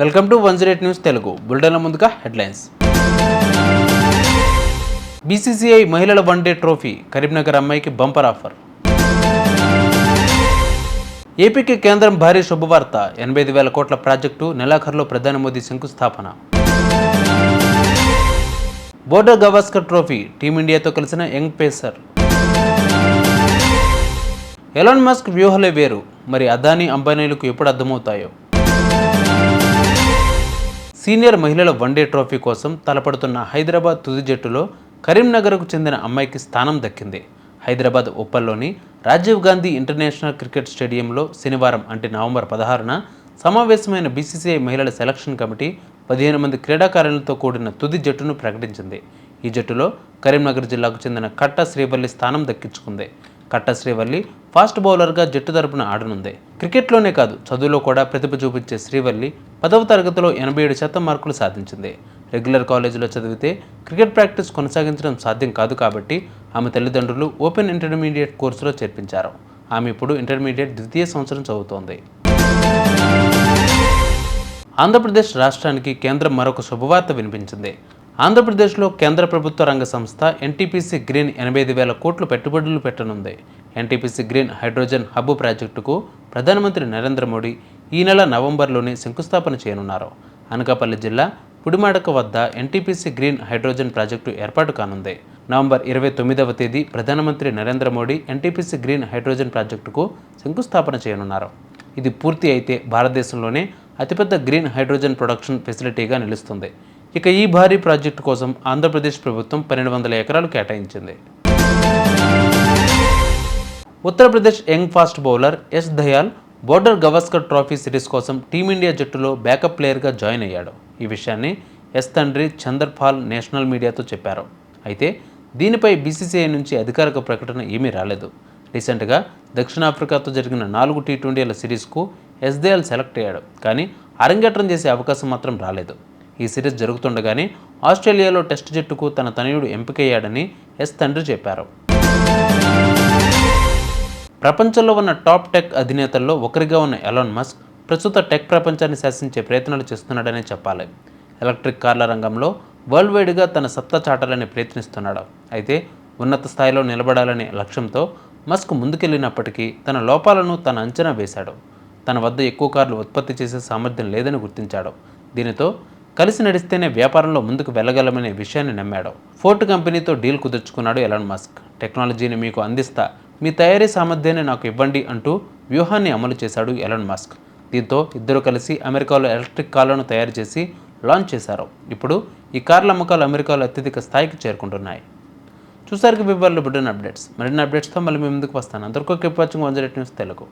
Welcome to 108 news Telugu బులెటిన్ల ముందుగా headlines. BCCI మహిళల one day trophy Karimnagar అమ్మాయికి బంపర్ ఆఫర్. ఏపీకి కేంద్రం భారీ శుభవార్త 85,000 కోట్ల ప్రాజెక్టు నెలాఖరులో ప్రధాని మోదీ శంకుస్థాపన. బోర్డర్ గవాస్కర్ ట్రోఫీ టీమిండియాతో కలిసిన యంగ్ పేసర్. ఎలాన్ మస్క్ వ్యూహాలే వేరు, మరి అదానీ అంబానీలకు ఎప్పుడు అర్థమవుతాయో. సీనియర్ మహిళల వన్డే ట్రోఫీ కోసం తలపడుతున్న హైదరాబాద్ తుది జట్టులో కరీంనగర్కు చెందిన అమ్మాయికి స్థానం దక్కింది. హైదరాబాద్ ఉప్పల్లోని రాజీవ్ గాంధీ ఇంటర్నేషనల్ క్రికెట్ స్టేడియంలో శనివారం అంటే నవంబర్ 16న సమావేశమైన బీసీసీఐ మహిళల సెలక్షన్ కమిటీ 15 మంది క్రీడాకారులతో కూడిన తుది జట్టును ప్రకటించింది. ఈ జట్టులో కరీంనగర్ జిల్లాకు చెందిన కట్ట శ్రీవల్లి స్థానం దక్కించుకుంది. కట్ట శ్రీవల్లి ఫాస్ట్ బౌలర్గా జట్టు తరపున ఆడనుంది. క్రికెట్లోనే కాదు చదువులో కూడా ప్రతిభ చూపించే శ్రీవల్లి 10వ తరగతిలో 87% మార్కులు సాధించింది. రెగ్యులర్ కాలేజీలో చదివితే క్రికెట్ ప్రాక్టీస్ కొనసాగించడం సాధ్యం కాదు కాబట్టి ఆమె తల్లిదండ్రులు ఓపెన్ ఇంటర్మీడియట్ కోర్సులో చేర్పించారు. ఆమె ఇప్పుడు ఇంటర్మీడియట్ ద్వితీయ సంవత్సరం చదువుతోంది. ఆంధ్రప్రదేశ్ రాష్ట్రానికి కేంద్రం మరొక శుభవార్త వినిపించింది. ఆంధ్రప్రదేశ్లో కేంద్ర ప్రభుత్వ రంగ సంస్థ ఎన్టీపీసీ గ్రీన్ 85,000 కోట్లు పెట్టుబడులు పెట్టనుంది. ఎన్టీపీసీ గ్రీన్ హైడ్రోజన్ హబ్ ప్రాజెక్టుకు ప్రధానమంత్రి నరేంద్ర మోడీ ఈ నెల నవంబర్లోనే శంకుస్థాపన చేయనున్నారు. అనకాపల్లి జిల్లా పుడిమాడక వద్ద ఎన్టీపీసీ గ్రీన్ హైడ్రోజన్ ప్రాజెక్టు ఏర్పాటు కానుంది. నవంబర్ 29వ తేదీ ప్రధానమంత్రి Narendra Modi NTPC green hydrogen ప్రాజెక్టుకు శంకుస్థాపన చేయనున్నారు. ఇది పూర్తి అయితే భారతదేశంలోనే అతిపెద్ద గ్రీన్ హైడ్రోజన్ ప్రొడక్షన్ ఫెసిలిటీగా నిలుస్తుంది. ఇక ఈ భారీ ప్రాజెక్టు కోసం ఆంధ్రప్రదేశ్ ప్రభుత్వం 1200 ఎకరాలు కేటాయించింది. Uttar Pradesh young fast bowler S Dayal Border Gavaskar trophy series కోసం టీమిండియా జట్టులో బ్యాకప్ ప్లేయర్గా జాయిన్ అయ్యాడు. ఈ విషయాన్ని ఎస్ తండ్రి చందర్ పాల్ నేషనల్ మీడియాతో చెప్పారు. అయితే దీనిపై బీసీసీఐ నుంచి అధికారిక ప్రకటన ఏమీ రాలేదు. రీసెంట్గా దక్షిణాఫ్రికాతో జరిగిన 4 టీ20ల సిరీస్కు ఎస్ దయాల్ సెలెక్ట్ అయ్యాడు. కానీ అరంగేట్రం చేసే అవకాశం మాత్రం రాలేదు. ఈ సిరీస్ జరుగుతుండగానే ఆస్ట్రేలియాలో టెస్ట్ జట్టుకు తన తనయుడు ఎంపికయ్యాడని ఎస్ తండ్రి చెప్పారు. ప్రపంచంలో ఉన్న టాప్ టెక్ అధినేతల్లో ఒకరిగా ఉన్న ఎలాన్ మస్క్ ప్రస్తుత టెక్ ప్రపంచాన్ని శాసించే ప్రయత్నాలు చేస్తున్నాడనే చెప్పాలి. ఎలక్ట్రిక్ కార్ల రంగంలో వరల్డ్ వైడ్గా తన సత్తా చాటాలని ప్రయత్నిస్తున్నాడు. అయితే ఉన్నత స్థాయిలో నిలబడాలనే లక్ష్యంతో మస్క్ ముందుకెళ్లినప్పటికీ తన లోపాలను తన అంచనా వేశాడు. తన వద్ద ఎక్కువ కార్లు ఉత్పత్తి చేసే సామర్థ్యం లేదని గుర్తించాడు. దీనితో కలిసి నడిస్తేనే వ్యాపారంలో ముందుకు వెళ్ళగలమనే విషయాన్ని నమ్మాడు. ఫోర్డ్ కంపెనీతో డీల్ కుదుర్చుకున్నాడు ఎలాన్ మస్క్. టెక్నాలజీని మీకు అందిస్తా, మీ తయారీ సామర్థ్యాన్ని నాకు ఇవ్వండి అంటూ వ్యూహాన్ని అమలు చేశాడు ఎలాన్ మస్క్. దీంతో ఇద్దరు కలిసి అమెరికాలో ఎలక్ట్రిక్ కార్లను తయారు చేసి లాంచ్ చేశారు. ఇప్పుడు ఈ కార్ల అమ్మకాలు అమెరికాలో అత్యధిక స్థాయికి చేరుకుంటున్నాయి. చూసారికి వివరాలు బిడ్డన అప్డేట్స్. మరిన్ని అప్డేట్స్తో మళ్ళీ మీ ముందుకు వస్తాను. అందరికీ కీప్ వాచింగ్ 108 న్యూస్ తెలుగు.